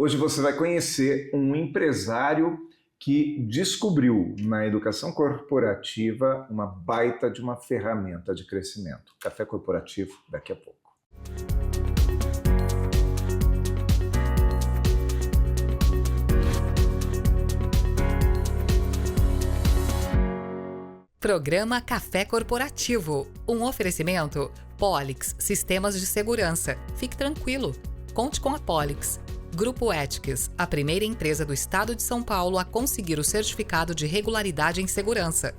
Hoje você vai conhecer um empresário que descobriu na educação corporativa uma baita de uma ferramenta de crescimento. Café Corporativo, daqui a pouco. Programa Café Corporativo. Um oferecimento Polix Sistemas de Segurança. Fique tranquilo. Conte com a Polix. Grupo Ethics, a primeira empresa do estado de São Paulo a conseguir o certificado de regularidade em segurança.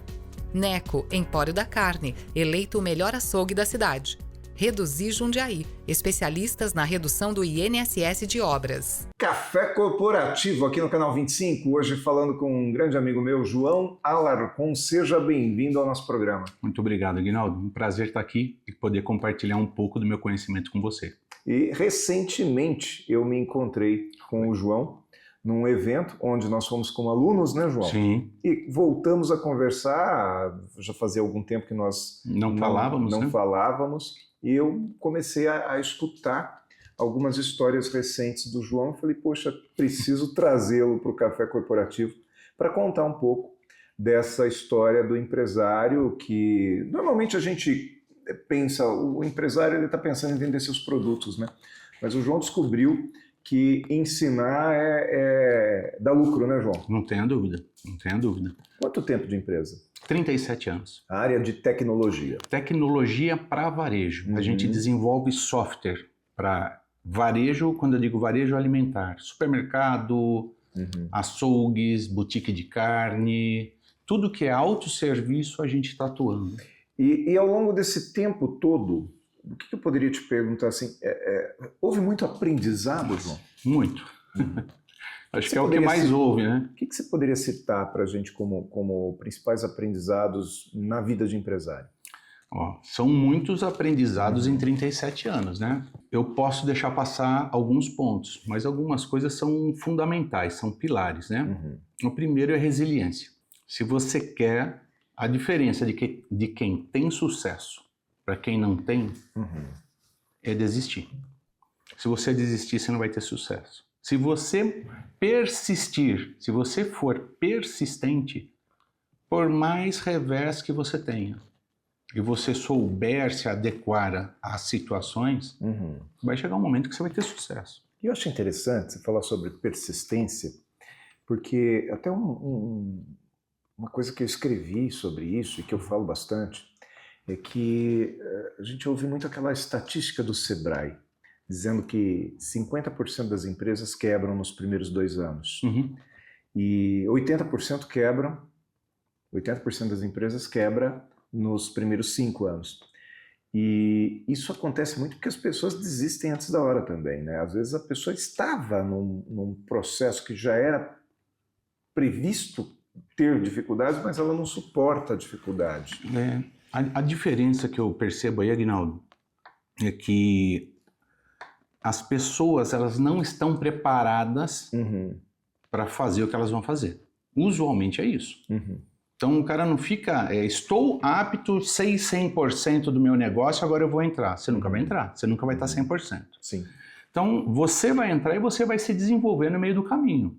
Neco, Empório da Carne, eleito o melhor açougue da cidade. Reduzir Jundiaí, especialistas na redução do INSS de obras. Café Corporativo aqui no canal 25, hoje falando com um grande amigo meu, João Alarcon. Seja bem-vindo ao nosso programa. Muito obrigado, Aguinaldo. Um prazer estar aqui e poder compartilhar um pouco do meu conhecimento com você. E recentemente eu me encontrei com o João num evento onde nós fomos como alunos, né, João? Sim. E voltamos a conversar, já fazia algum tempo que nós não falávamos, e eu comecei a escutar algumas histórias recentes do João e falei, poxa, preciso trazê-lo para o Café Corporativo para contar um pouco dessa história do empresário que normalmente a gente pensa, o empresário ele está pensando em vender seus produtos, né? Mas o João descobriu que ensinar dá lucro, né, João? Não tenha dúvida, não tenha dúvida. Quanto tempo de empresa? 37 anos. A área de tecnologia. Tecnologia para varejo. A gente desenvolve software para varejo, quando eu digo varejo alimentar, supermercado, açougues, boutique de carne, tudo que é autosserviço a gente está atuando. E ao longo desse tempo todo, o que eu poderia te perguntar assim, houve muito aprendizado, João? Muito. Acho que é o que mais houve, né? O que você poderia citar para a gente como principais aprendizados na vida de empresário? São muitos aprendizados em 37 anos, né? Eu posso deixar passar alguns pontos, mas algumas coisas são fundamentais, são pilares, né? O primeiro é resiliência. Se você quer, a diferença de quem tem sucesso para quem não tem é desistir. Se você desistir, você não vai ter sucesso. Se você persistir, se você for persistente, por mais revés que você tenha, e você souber se adequar às situações, vai chegar um momento que você vai ter sucesso. E eu acho interessante você falar sobre persistência, porque até uma coisa que eu escrevi sobre isso e que eu falo bastante, é que a gente ouve muito aquela estatística do Sebrae, dizendo que 50% das empresas quebram nos primeiros 2 anos. E 80% quebram, 80% das empresas quebram nos primeiros 5 anos. E isso acontece muito porque as pessoas desistem antes da hora também, né? Às vezes a pessoa estava num processo que já era previsto ter dificuldades, mas ela não suporta a dificuldade. A diferença que eu percebo aí, Aguinaldo, é que as pessoas elas não estão preparadas para fazer o que elas vão fazer. Usualmente é isso. Então o cara não fica, estou apto, sei 100% do meu negócio, agora eu vou entrar. Você nunca vai entrar, você nunca vai estar 100%. Sim. Então você vai entrar e você vai se desenvolver no meio do caminho.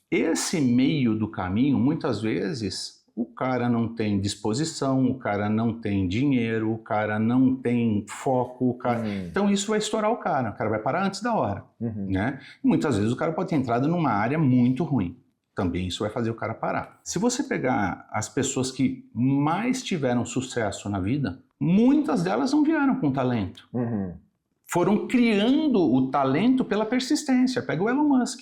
Esse meio do caminho, muitas vezes, o cara não tem disposição, o cara não tem dinheiro, o cara não tem foco, então isso vai estourar o cara vai parar antes da hora. Né? E muitas vezes o cara pode ter entrado numa área muito ruim, também isso vai fazer o cara parar. Se você pegar as pessoas que mais tiveram sucesso na vida, muitas delas não vieram com talento. Foram criando o talento pela persistência. Pega o Elon Musk.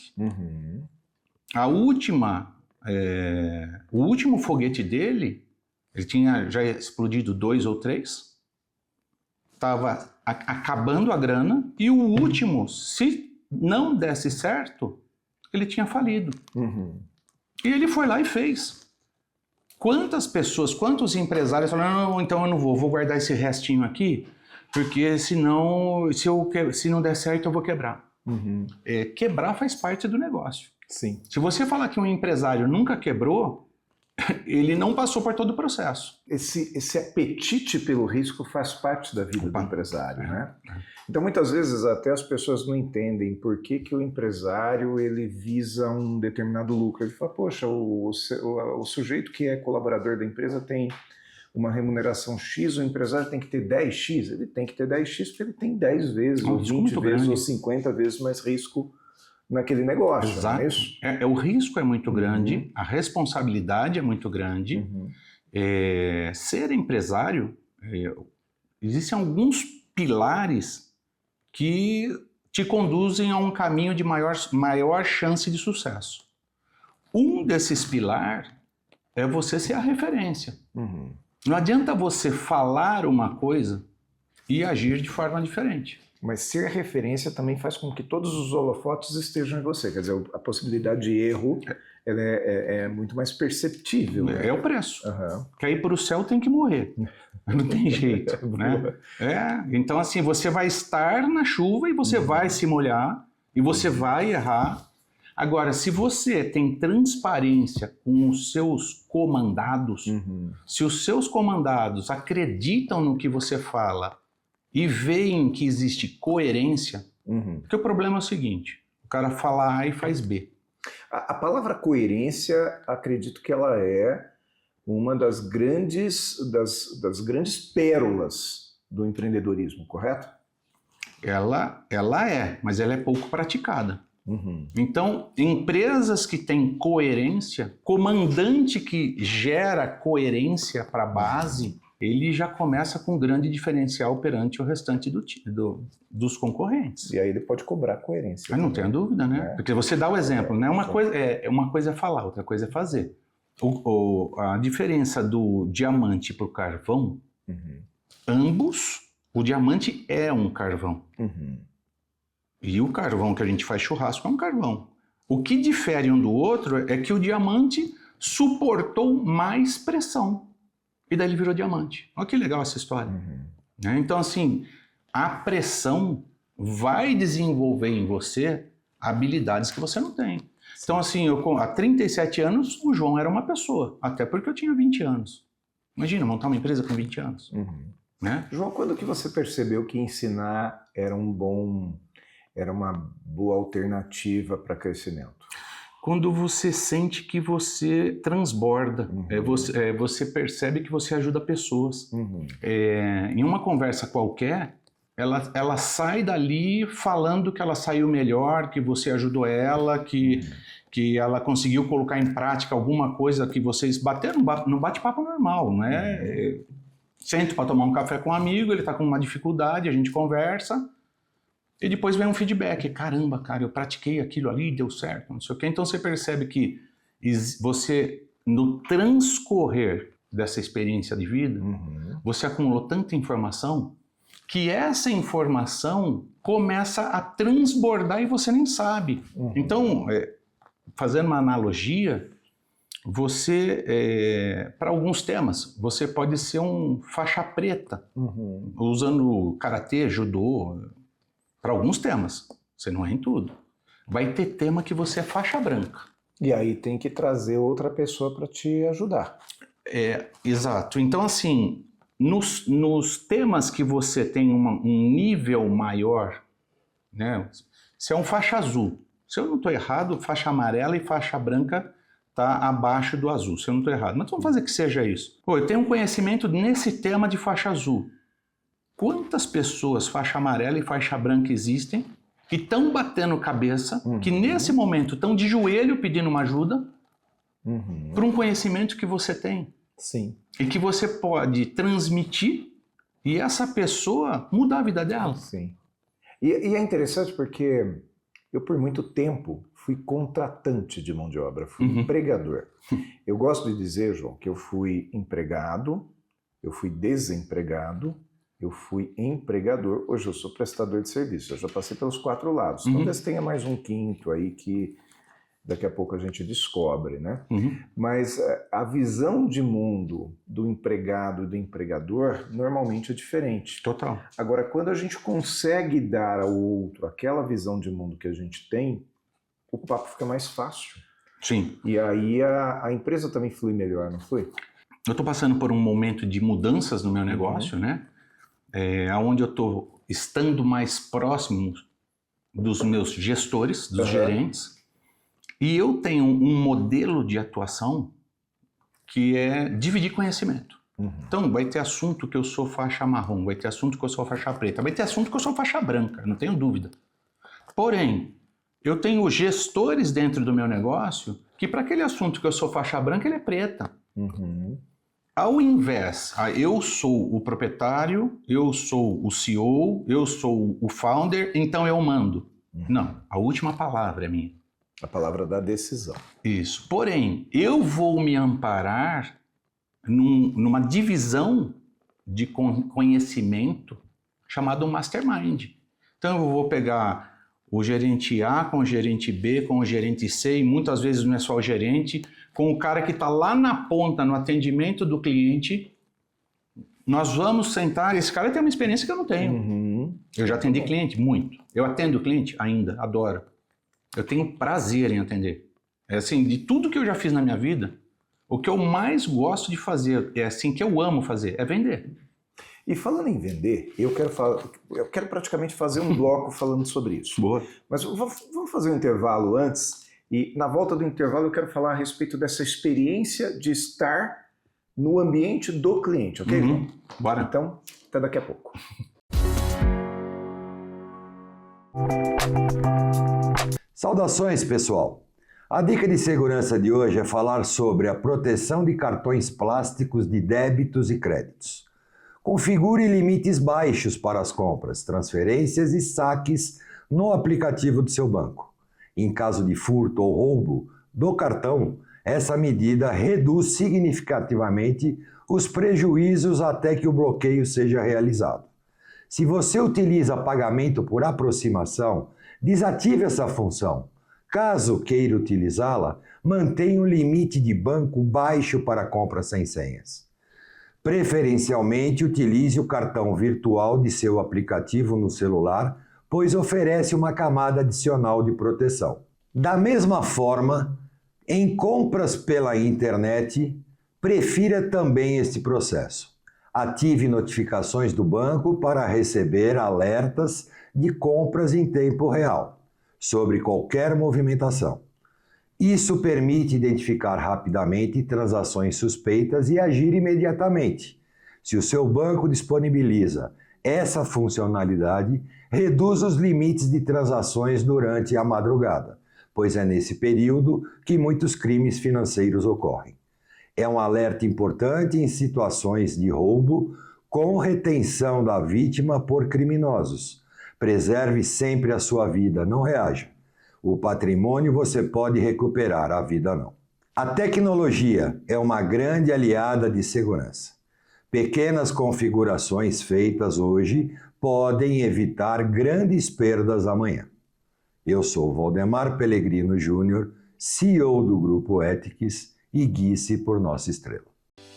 O último foguete dele, ele tinha já explodido 2 ou 3, estava acabando a grana, e o último, se não desse certo, ele tinha falido. E ele foi lá e fez. Quantas pessoas, quantos empresários falaram, não, então eu não vou guardar esse restinho aqui, porque senão, se não der certo eu vou quebrar. Quebrar faz parte do negócio. Sim. Se você falar que um empresário nunca quebrou, ele não passou por todo o processo. Esse apetite pelo risco faz parte da vida do empresário, né? Então, muitas vezes, até as pessoas não entendem por que o empresário ele visa um determinado lucro. Ele fala, poxa, o sujeito que é colaborador da empresa tem uma remuneração X, o empresário tem que ter 10X. Ele tem que ter 10X porque ele tem 10 vezes, ou 20 vezes, ou 50 vezes mais risco naquele negócio. Exato. Não é isso? O risco é muito grande, a responsabilidade é muito grande. Ser empresário, existem alguns pilares que te conduzem a um caminho de maior chance de sucesso. Um desses pilares é você ser a referência. Não adianta você falar uma coisa e agir de forma diferente. Mas ser referência também faz com que todos os holofotes estejam em você. Quer dizer, a possibilidade de erro ela é muito mais perceptível. Né? É o preço. Quer ir para o céu tem que morrer. Não tem jeito. Né? Então, assim, você vai estar na chuva e você vai se molhar e você vai errar. Agora, se você tem transparência com os seus comandados, se os seus comandados acreditam no que você fala e veem que existe coerência, porque o problema é o seguinte, o cara fala A e faz B. A palavra coerência, acredito que ela é uma das grandes pérolas do empreendedorismo, correto? Ela é, mas ela é pouco praticada. Então, empresas que têm coerência, comandante que gera coerência para a base, ele já começa com um grande diferencial perante o restante dos concorrentes. E aí ele pode cobrar coerência. Não tenho dúvida, né? Porque você dá o exemplo, né? Uma coisa é falar, outra coisa é fazer. A diferença do diamante para o carvão, ambos, o diamante é um carvão. E o carvão que a gente faz churrasco é um carvão. O que difere um do outro é que o diamante suportou mais pressão. E daí ele virou diamante. Olha que legal essa história. Então, assim, a pressão vai desenvolver em você habilidades que você não tem. Então, assim, há 37 anos, o João era uma pessoa. Até porque eu tinha 20 anos. Imagina, montar uma empresa com 20 anos. Né? João, quando que você percebeu que ensinar era uma boa alternativa para crescimento? Quando você sente que você transborda, você percebe que você ajuda pessoas. Em uma conversa qualquer, ela sai dali falando que ela saiu melhor, que você ajudou ela, que ela conseguiu colocar em prática alguma coisa que vocês bateram no bate-papo normal, não é? Sento para tomar um café com um amigo, ele está com uma dificuldade, a gente conversa. E depois vem um feedback, caramba, cara, eu pratiquei aquilo ali, deu certo, não sei o quê. Então você percebe que você, no transcorrer dessa experiência de vida, você acumulou tanta informação que essa informação começa a transbordar e você nem sabe. Então, fazendo uma analogia, você, para alguns temas, você pode ser um faixa preta, usando karatê, judô, para alguns temas, você não é em tudo. Vai ter tema que você é faixa branca. E aí tem que trazer outra pessoa para te ajudar. Exato. Então, assim, nos temas que você tem um nível maior, né? Você é um faixa azul. Se eu não estou errado, faixa amarela e faixa branca está abaixo do azul. Se eu não estou errado. Mas vamos fazer que seja isso. Eu tenho um conhecimento nesse tema de faixa azul. Quantas pessoas faixa amarela e faixa branca existem que estão batendo cabeça, que nesse momento estão de joelho pedindo uma ajuda por um conhecimento que você tem? Sim. E que você pode transmitir e essa pessoa mudar a vida dela. Sim. E é interessante porque eu por muito tempo fui contratante de mão de obra, fui empregador. Eu gosto de dizer, João, que eu fui empregado, eu fui desempregado, eu fui empregador, hoje eu sou prestador de serviço, eu já passei pelos 4 lados. Talvez tenha mais um quinto aí que daqui a pouco a gente descobre, né? Mas a visão de mundo do empregado e do empregador normalmente é diferente. Total. Agora, quando a gente consegue dar ao outro aquela visão de mundo que a gente tem, o papo fica mais fácil. Sim. E aí a empresa também flui melhor, não foi? Eu estou passando por um momento de mudanças no meu negócio, né? Onde eu estou estando mais próximo dos meus gestores, dos gerentes, e eu tenho um modelo de atuação que é dividir conhecimento. Então, vai ter assunto que eu sou faixa marrom, vai ter assunto que eu sou faixa preta, vai ter assunto que eu sou faixa branca, não tenho dúvida. Porém, eu tenho gestores dentro do meu negócio que para aquele assunto que eu sou faixa branca, ele é preta. Ao invés, eu sou o proprietário, eu sou o CEO, eu sou o founder, então eu mando. Não, a última palavra é minha. A palavra da decisão. Isso. Porém, eu vou me amparar numa divisão de conhecimento chamado mastermind. Então eu vou pegar o gerente A com o gerente B, com o gerente C, e muitas vezes não é só o gerente, com o cara que está lá na ponta, no atendimento do cliente. Nós vamos sentar, esse cara tem uma experiência que eu não tenho. Eu já atendi cliente, muito. Eu atendo cliente ainda, adoro. Eu tenho prazer em atender. É assim, de tudo que eu já fiz na minha vida, o que eu mais gosto de fazer, é assim que eu amo fazer, é vender. E falando em vender, eu quero praticamente fazer um bloco falando sobre isso. Boa. Mas vamos fazer um intervalo antes, e na volta do intervalo eu quero falar a respeito dessa experiência de estar no ambiente do cliente, ok? Bora. Então, até daqui a pouco. Saudações, pessoal! A dica de segurança de hoje é falar sobre a proteção de cartões plásticos de débitos e créditos. Configure limites baixos para as compras, transferências e saques no aplicativo do seu banco. Em caso de furto ou roubo do cartão, essa medida reduz significativamente os prejuízos até que o bloqueio seja realizado. Se você utiliza pagamento por aproximação, desative essa função. Caso queira utilizá-la, mantenha um limite de banco baixo para compras sem senhas. Preferencialmente, utilize o cartão virtual de seu aplicativo no celular, pois oferece uma camada adicional de proteção. Da mesma forma, em compras pela internet, prefira também este processo. Ative notificações do banco para receber alertas de compras em tempo real sobre qualquer movimentação. Isso permite identificar rapidamente transações suspeitas e agir imediatamente. Se o seu banco disponibiliza essa funcionalidade, reduz os limites de transações durante a madrugada, pois é nesse período que muitos crimes financeiros ocorrem. É um alerta importante em situações de roubo com retenção da vítima por criminosos. Preserve sempre a sua vida, não reaja. O patrimônio você pode recuperar, a vida não. A tecnologia é uma grande aliada de segurança. Pequenas configurações feitas hoje podem evitar grandes perdas amanhã. Eu sou Valdemar Pellegrino Júnior, CEO do Grupo Ethics, e guie-se por nossa estrela.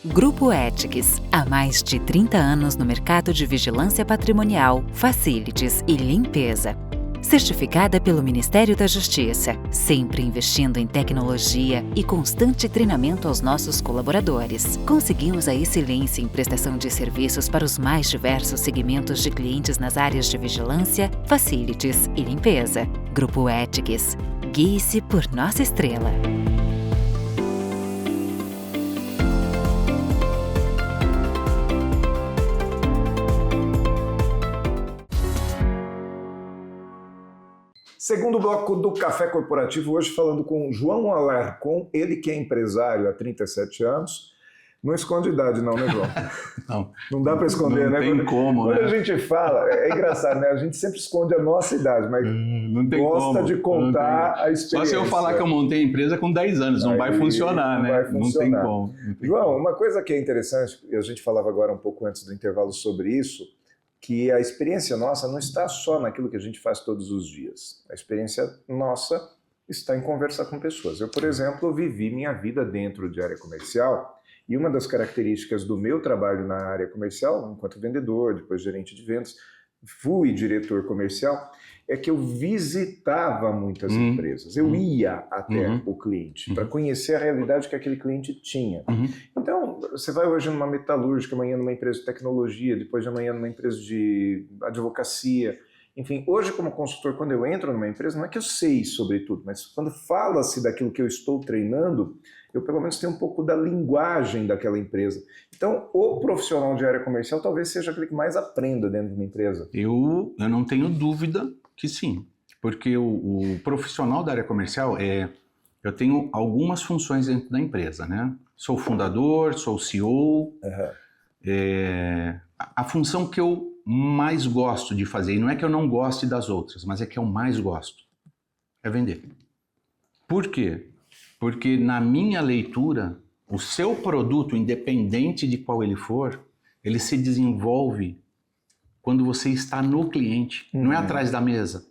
Grupo Ethics, há mais de 30 anos no mercado de vigilância patrimonial, facilities e limpeza. Certificada pelo Ministério da Justiça, sempre investindo em tecnologia e constante treinamento aos nossos colaboradores. Conseguimos a excelência em prestação de serviços para os mais diversos segmentos de clientes nas áreas de vigilância, facilities e limpeza. Grupo Ethics, guie-se por nossa estrela. Segundo bloco do Café Corporativo, hoje falando com João Alarcon, ele que é empresário há 37 anos. Não esconde idade não, né, João? Não dá para esconder, né? Não tem como, quando né? a gente fala, é engraçado, né? A gente sempre esconde a nossa idade, mas não tem gosta como. de contar a experiência. Só se eu falar que eu montei a empresa com 10 anos, não vai funcionar, né? Vai funcionar. Não tem como. João, uma coisa que é interessante, e a gente falava agora um pouco antes do intervalo sobre isso, que a experiência nossa não está só naquilo que a gente faz todos os dias. A experiência nossa está em conversar com pessoas. Eu, por exemplo, vivi minha vida dentro de área comercial e uma das características do meu trabalho na área comercial, enquanto vendedor, depois gerente de vendas, fui diretor comercial, é que eu visitava muitas empresas. Eu ia até o cliente para conhecer a realidade que aquele cliente tinha. Então, você vai hoje numa metalúrgica, amanhã numa empresa de tecnologia, depois de amanhã numa empresa de advocacia. Enfim, hoje como consultor, quando eu entro numa empresa, não é que eu sei sobre tudo, mas quando fala-se daquilo que eu estou treinando, eu pelo menos tenho um pouco da linguagem daquela empresa. Então, o profissional de área comercial talvez seja aquele que mais aprenda dentro de uma empresa. Eu não tenho dúvida que sim, porque o profissional da área comercial eu tenho algumas funções dentro da empresa, né? Sou fundador, sou CEO. A função que eu mais gosto de fazer, e não é que eu não goste das outras, mas é que eu mais gosto, é vender. Por quê? Porque na minha leitura, o seu produto, independente de qual ele for, ele se desenvolve quando você está no cliente, não é atrás da mesa.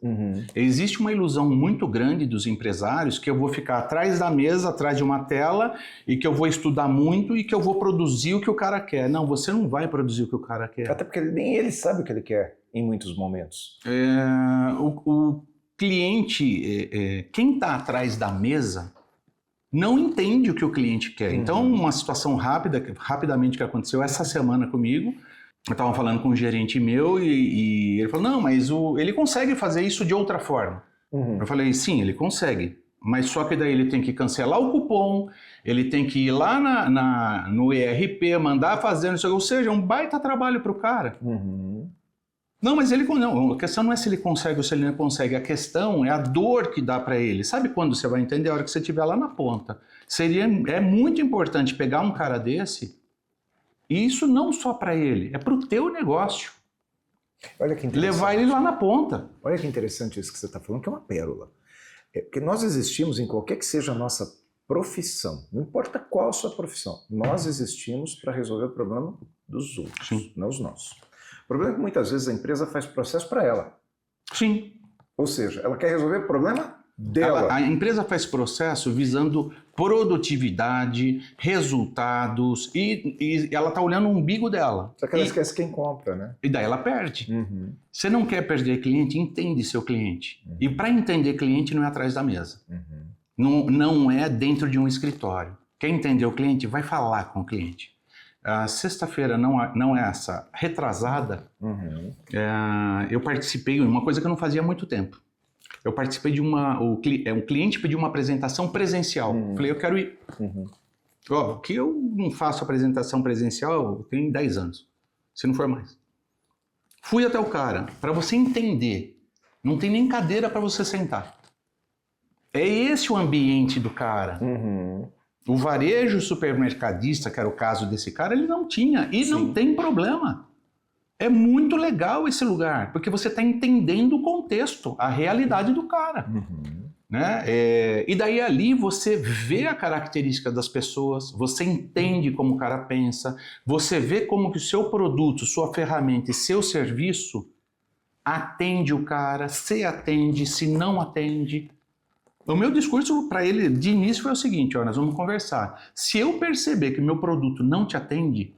Existe uma ilusão muito grande dos empresários que eu vou ficar atrás da mesa, atrás de uma tela, e que eu vou estudar muito e que eu vou produzir o que o cara quer. Não, você não vai produzir o que o cara quer. Até porque nem ele sabe o que ele quer em muitos momentos. O cliente, quem está atrás da mesa, não entende o que o cliente quer. Então, uma situação rapidamente que aconteceu essa semana comigo, eu estava falando com um gerente meu e ele falou, não, mas ele consegue fazer isso de outra forma. Eu falei, sim, ele consegue, mas só que daí ele tem que cancelar o cupom, ele tem que ir lá no ERP, mandar fazer, ou seja, um baita trabalho para o cara. Não, mas não, a questão não é se ele consegue ou se ele não consegue, a questão é a dor que dá para ele. Sabe quando você vai entender? A hora que você estiver lá na ponta. É muito importante pegar um cara desse, e isso não só para ele, é para o teu negócio. Olha que levar ele lá na ponta. Olha que interessante isso que você está falando, que é uma pérola. Porque nós existimos em qualquer que seja a nossa profissão, não importa qual a sua profissão, nós existimos para resolver o problema dos outros, não os nossos. O problema é que muitas vezes a empresa faz processo para ela. Sim. Ou seja, ela quer resolver o problema dela. A empresa faz processo visando produtividade, resultados, e ela está olhando o umbigo dela. Só que ela esquece quem compra, né? E daí ela perde. Você não quer perder cliente, entende seu cliente. E para entender cliente não é atrás da mesa. Não é dentro de um escritório. Quer entender o cliente, vai falar com o cliente. A sexta-feira, não é essa, retrasada, eu participei de uma coisa que eu não fazia há muito tempo. Eu participei de um cliente pediu uma apresentação presencial. Falei, eu quero ir. Que eu não faço apresentação presencial, tem 10 anos, se não for mais. Fui até o cara, para você entender, não tem nem cadeira para você sentar. É esse o ambiente do cara. O varejo supermercadista, que era o caso desse cara, ele não tinha, e não tem problema. É muito legal esse lugar, porque você está entendendo o contexto, a realidade do cara. Né? E daí ali você vê a característica das pessoas, você entende como o cara pensa, você vê como que o seu produto, sua ferramenta e seu serviço atende o cara, se atende, se não atende. O meu discurso para ele de início foi o seguinte, nós vamos conversar. Se eu perceber que o meu produto não te atende,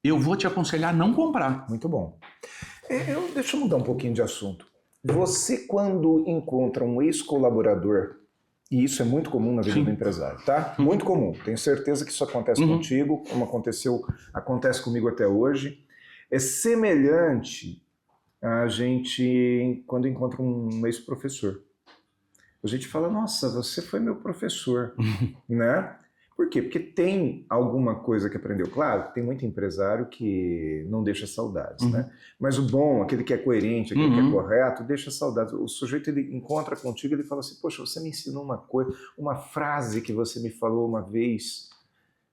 eu vou te aconselhar a não comprar. Muito bom. Deixa eu mudar um pouquinho de assunto. Você, quando encontra um ex-colaborador, e isso é muito comum na vida do empresário, tá? Muito comum. Tenho certeza que isso acontece contigo, como acontece comigo até hoje. É semelhante a gente, quando encontra um ex-professor. A gente fala, nossa, você foi meu professor, né? Por quê? Porque tem alguma coisa que aprendeu. Claro, tem muito empresário que não deixa saudades, né? Mas o bom, aquele que é coerente, aquele que é correto, deixa saudades. O sujeito, ele encontra contigo, ele fala assim, poxa, você me ensinou uma coisa, uma frase que você me falou uma vez.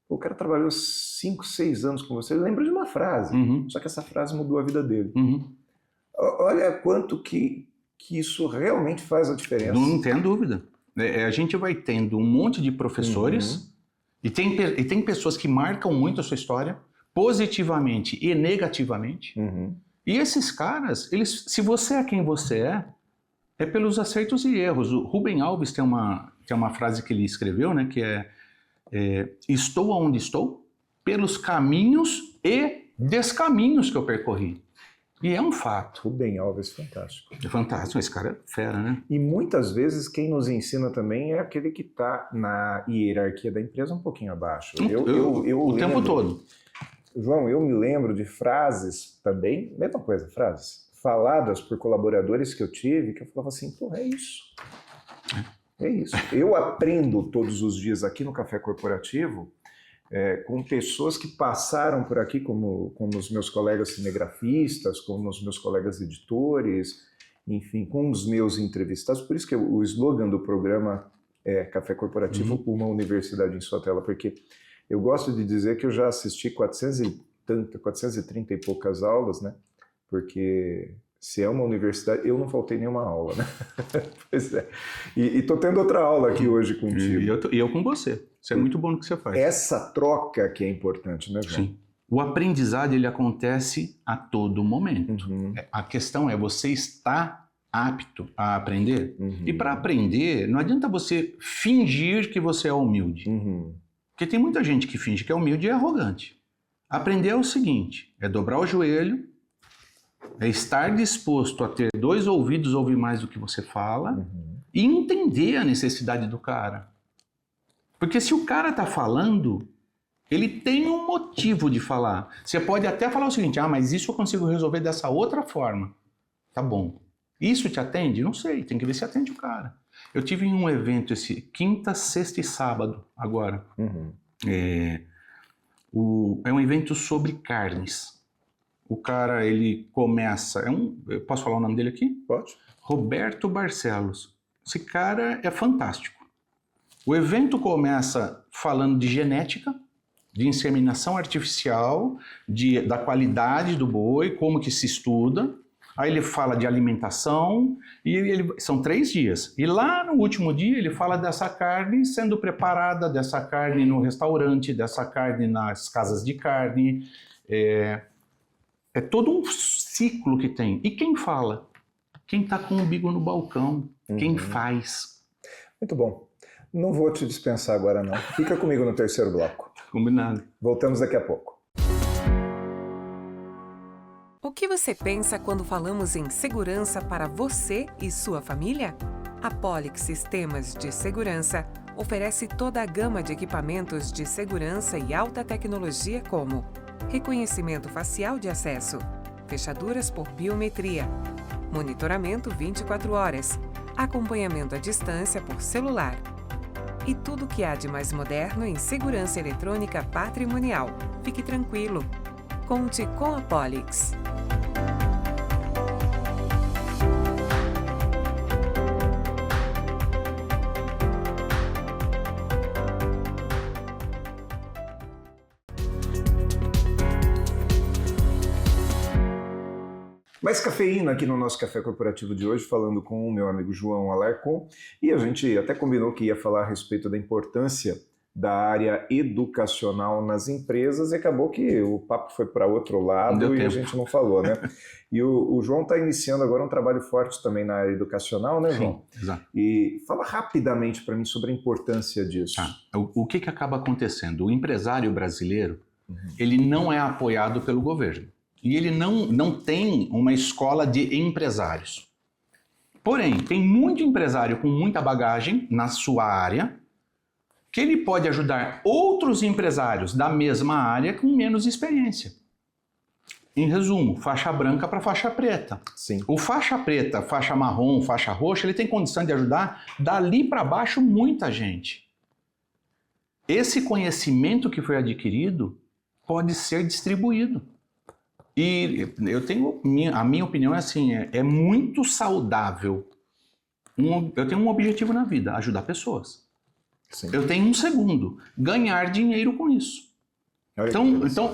O cara trabalhou 5, 6 anos com você, ele lembra de uma frase, só que essa frase mudou a vida dele. Olha quanto que isso realmente faz a diferença. Não tem dúvida. A gente vai tendo um monte de professores... E tem pessoas que marcam muito a sua história, positivamente e negativamente. E esses caras, se você é quem você é pelos acertos e erros. O Rubem Alves tem uma frase que ele escreveu, né, que estou onde estou pelos caminhos e descaminhos que eu percorri. E é um fato. Rubem Alves, fantástico. É fantástico, esse cara é fera, né? E muitas vezes quem nos ensina também é aquele que está na hierarquia da empresa um pouquinho abaixo. O tempo todo. João, eu me lembro de frases também, mesma coisa, frases faladas por colaboradores que eu tive, que eu falava assim, pô, é isso. É isso. Eu aprendo todos os dias aqui no Café Corporativo com pessoas que passaram por aqui, como os meus colegas cinegrafistas, como os meus colegas editores, enfim, com os meus entrevistados. Por isso que o slogan do programa é Café Corporativo, uma universidade em sua tela, porque eu gosto de dizer que eu já assisti 430 e poucas aulas, né? Porque se é uma universidade, eu não faltei nenhuma aula, né? Pois é. E estou tendo outra aula aqui hoje contigo. E eu com você. Você é muito bom no que você faz. Essa troca que é importante, né, João? Sim. O aprendizado, ele acontece a todo momento. A questão é, você está apto a aprender? E para aprender, não adianta você fingir que você é humilde. Porque tem muita gente que finge que é humilde e é arrogante. Aprender é o seguinte, é dobrar o joelho, é estar disposto a ter 2 ouvidos, ouvir mais do que você fala, e entender a necessidade do cara. Porque se o cara está falando, ele tem um motivo de falar. Você pode até falar o seguinte, mas isso eu consigo resolver dessa outra forma. Tá bom. Isso te atende? Não sei, tem que ver se atende o cara. Eu tive em um evento esse quinta, sexta e sábado, agora. É um evento sobre carnes. O cara, ele começa... eu posso falar o nome dele aqui? Pode. Roberto Barcelos. Esse cara é fantástico. O evento começa falando de genética, de inseminação artificial, da qualidade do boi, como que se estuda. Aí ele fala de alimentação, são 3 dias. E lá no último dia ele fala dessa carne sendo preparada, dessa carne no restaurante, dessa carne nas casas de carne. É todo um ciclo que tem. E quem fala? Quem está com o umbigo no balcão. Quem faz. Muito bom. Não vou te dispensar agora, não. Fica comigo no terceiro bloco. Combinado. Voltamos daqui a pouco. O que você pensa quando falamos em segurança para você e sua família? A Polix Sistemas de Segurança oferece toda a gama de equipamentos de segurança e alta tecnologia como reconhecimento facial de acesso, fechaduras por biometria, monitoramento 24 horas, acompanhamento à distância por celular e tudo o que há de mais moderno em segurança eletrônica patrimonial. Fique tranquilo. Conte com a Polix. Mais cafeína aqui no nosso Café Corporativo de hoje, falando com o meu amigo João Alarcon. E a gente até combinou que ia falar a respeito da importância da área educacional nas empresas e acabou que o papo foi para outro lado e a gente não falou, né? E o João está iniciando agora um trabalho forte também na área educacional, né, João? Sim, exato. E fala rapidamente para mim sobre a importância disso. O que acaba acontecendo? O empresário brasileiro, ele não é apoiado pelo governo. E ele não tem uma escola de empresários. Porém, tem muito empresário com muita bagagem na sua área, que ele pode ajudar outros empresários da mesma área com menos experiência. Em resumo, faixa branca para faixa preta. Sim. O faixa preta, faixa marrom, faixa roxa, ele tem condição de ajudar dali para baixo muita gente. Esse conhecimento que foi adquirido pode ser distribuído. E a minha opinião é assim, é muito saudável. Eu tenho um objetivo na vida, ajudar pessoas. Sim. Eu tenho um segundo, ganhar dinheiro com isso. Então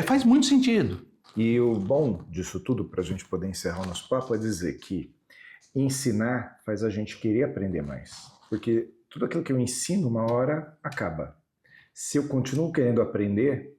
faz muito sentido. E o bom disso tudo, para a gente poder encerrar o nosso papo, é dizer que ensinar faz a gente querer aprender mais. Porque tudo aquilo que eu ensino, uma hora, acaba. Se eu continuo querendo aprender,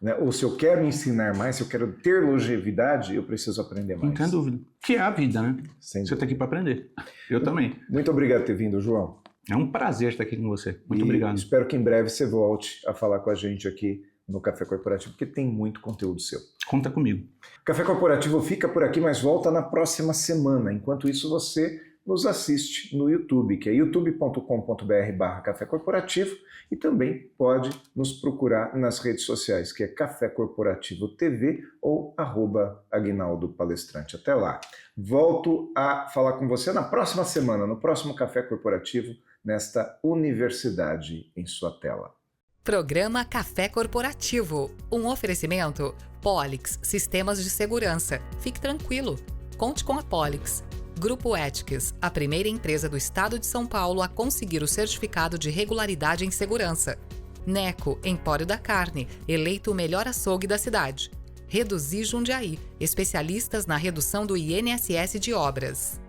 né, ou se eu quero ensinar mais, se eu quero ter longevidade, eu preciso aprender mais. Não tem dúvida. Que é a vida, né? Você está aqui para aprender. Eu também. Muito obrigado por ter vindo, João. É um prazer estar aqui com você. Muito obrigado. Espero que em breve você volte a falar com a gente aqui no Café Corporativo, porque tem muito conteúdo seu. Conta comigo. Café Corporativo fica por aqui, mas volta na próxima semana. Enquanto isso, você nos assiste no YouTube, que é youtube.com.br/Café Corporativo, e também pode nos procurar nas redes sociais, que é Café Corporativo TV ou @Aguinaldo Palestrante. Até lá. Volto a falar com você na próxima semana, no próximo Café Corporativo, nesta Universidade em sua tela. Programa Café Corporativo. Um oferecimento Polix Sistemas de Segurança. Fique tranquilo. Conte com a Polix. Grupo Ethics, a primeira empresa do estado de São Paulo a conseguir o certificado de regularidade em segurança. Neco, Empório da Carne, eleito o melhor açougue da cidade. Reduzir Jundiaí, especialistas na redução do INSS de obras.